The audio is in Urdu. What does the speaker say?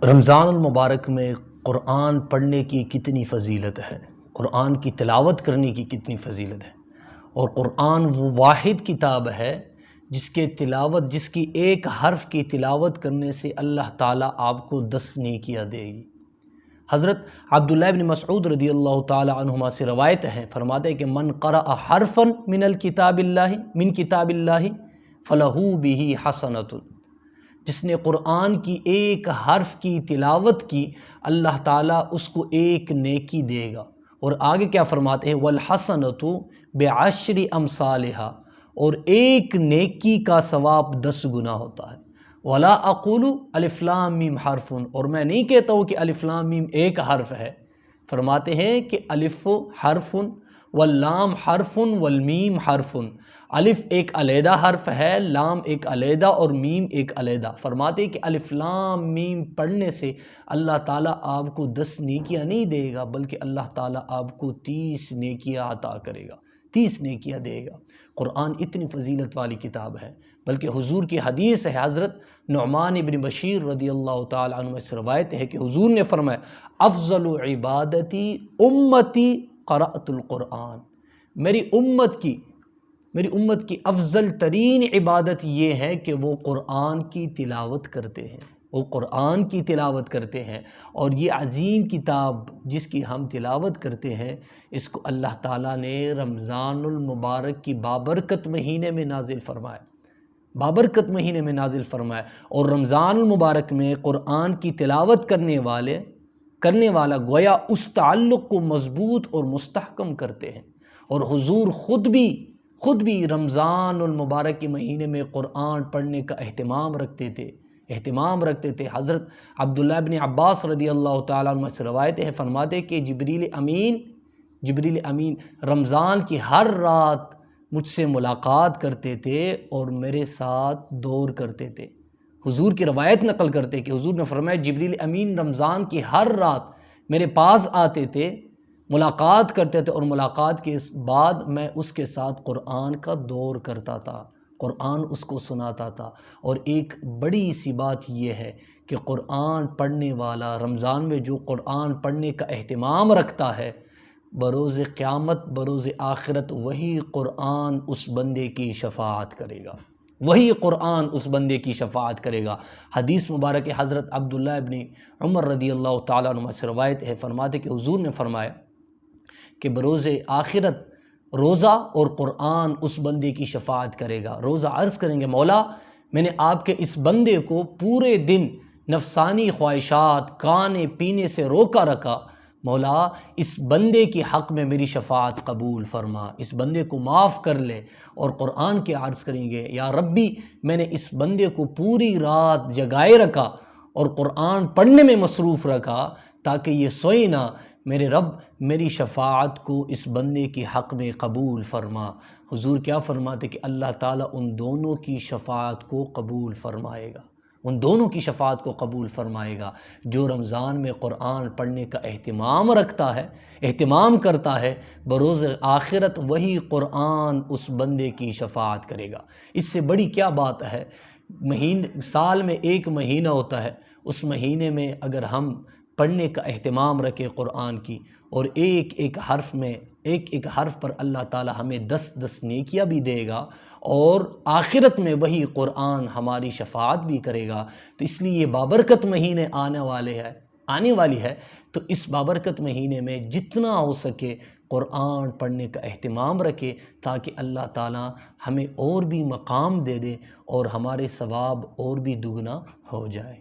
رمضان المبارک میں قرآن پڑھنے کی کتنی فضیلت ہے، قرآن کی تلاوت کرنے کی کتنی فضیلت ہے، اور قرآن وہ واحد کتاب ہے جس کی ایک حرف کی تلاوت کرنے سے اللہ تعالیٰ آپ کو 10 نیکیاں دے گی۔ حضرت عبداللہ بن مسعود رضی اللہ تعالی عنہما سے روایت ہے، فرماتے ہیں کہ من قرأ حرفا من کتاب اللہ فلہ بہ حسنۃ، جس نے قرآن کی ایک حرف کی تلاوت کی اللہ تعالیٰ اس کو ایک نیکی دے گا۔ اور آگے کیا فرماتے ہیں، والحسنۃ بعشر امثالھا، اور ایک نیکی کا ثواب 10 گنا ہوتا ہے۔ ولا اقول الف لام میم حرف، اور میں نہیں کہتا ہوں کہ الف لام میم ایک حرف ہے، فرماتے ہیں کہ الف حرف واللام حرف والمیم حرف، الف ایک علیحدہ حرف ہے، لام ایک علیحدہ اور میم ایک علیحدہ۔ فرماتے ہیں کہ الف لام میم پڑھنے سے اللہ تعالیٰ آپ کو 10 نیکیاں نہیں دے گا، بلکہ اللہ تعالیٰ آپ کو 30 نیکیاں عطا کرے گا، 30 نیکیاں دے گا۔ قرآن اتنی فضیلت والی کتاب ہے، بلکہ حضور کی حدیث ہے، حضرت نعمان بن بشیر رضی اللہ تعالی عنہ سے روایت ہے کہ حضور نے فرمایا، افضل عبادتی امتی قرأت القرآن، میری امت کی افضل ترین عبادت یہ ہے کہ وہ قرآن کی تلاوت کرتے ہیں، وہ قرآن کی تلاوت کرتے ہیں۔ اور یہ عظیم کتاب جس کی ہم تلاوت کرتے ہیں، اس کو اللہ تعالیٰ نے رمضان المبارک کی بابرکت مہینے میں نازل فرمایا، بابرکت مہینے میں نازل فرمایا۔ اور رمضان المبارک میں قرآن کی تلاوت کرنے والا گویا اس تعلق کو مضبوط اور مستحکم کرتے ہیں۔ اور حضور خود بھی رمضان المبارک کے مہینے میں قرآن پڑھنے کا اہتمام رکھتے تھے۔ حضرت عبداللہ بن عباس رضی اللہ تعالیٰ عنہ سے روایت ہے، فرماتے کہ جبریل امین رمضان کی ہر رات مجھ سے ملاقات کرتے تھے اور میرے ساتھ دور کرتے تھے۔ حضور کی روایت نقل کرتے کہ حضور نے فرمایا، جبریل امین رمضان کی ہر رات میرے پاس آتے تھے، ملاقات کرتے تھے، اور ملاقات کے بعد میں اس کے ساتھ قرآن کا دور کرتا تھا، قرآن اس کو سناتا تھا۔ اور ایک بڑی سی بات یہ ہے کہ قرآن پڑھنے والا رمضان میں جو قرآن پڑھنے کا اہتمام رکھتا ہے، بروز قیامت بروز آخرت وہی قرآن اس بندے کی شفاعت کرے گا، وہی قرآن اس بندے کی شفاعت کرے گا۔ حدیث مبارک حضرت عبداللہ ابن عمر رضی اللہ تعالیٰ عنہ سے روایت ہے، فرماتے کہ حضور نے فرمایا کہ بروز آخرت روزہ اور قرآن اس بندے کی شفاعت کرے گا۔ روزہ عرض کریں گے، مولا میں نے آپ کے اس بندے کو پورے دن نفسانی خواہشات کھانے پینے سے روکا رکھا، مولا اس بندے کی حق میں میری شفاعت قبول فرما، اس بندے کو معاف کر لے۔ اور قرآن کے عرض کریں گے، یا ربی میں نے اس بندے کو پوری رات جگائے رکھا اور قرآن پڑھنے میں مصروف رکھا تاکہ یہ سوئے نہ، میرے رب میری شفاعت کو اس بندے کی حق میں قبول فرما۔ حضور کیا فرماتے کہ اللہ تعالیٰ ان دونوں کی شفاعت کو قبول فرمائے گا، ان دونوں کی شفاعت کو قبول فرمائے گا۔ جو رمضان میں قرآن پڑھنے کا اہتمام کرتا ہے، بروز آخرت وہی قرآن اس بندے کی شفاعت کرے گا۔ اس سے بڑی کیا بات ہے، سال میں ایک مہینہ ہوتا ہے، اس مہینے میں اگر ہم پڑھنے کا اہتمام رکھیں قرآن کی، اور ایک حرف پر اللہ تعالیٰ ہمیں 10 نیکیاں بھی دے گا، اور آخرت میں وہی قرآن ہماری شفاعت بھی کرے گا۔ تو اس لیے یہ بابرکت مہینے آنے والی ہے، تو اس بابرکت مہینے میں جتنا ہو سکے قرآن پڑھنے کا اہتمام رکھے، تاکہ اللہ تعالیٰ ہمیں اور بھی مقام دے دے اور ہمارے ثواب اور بھی دگنا ہو جائے۔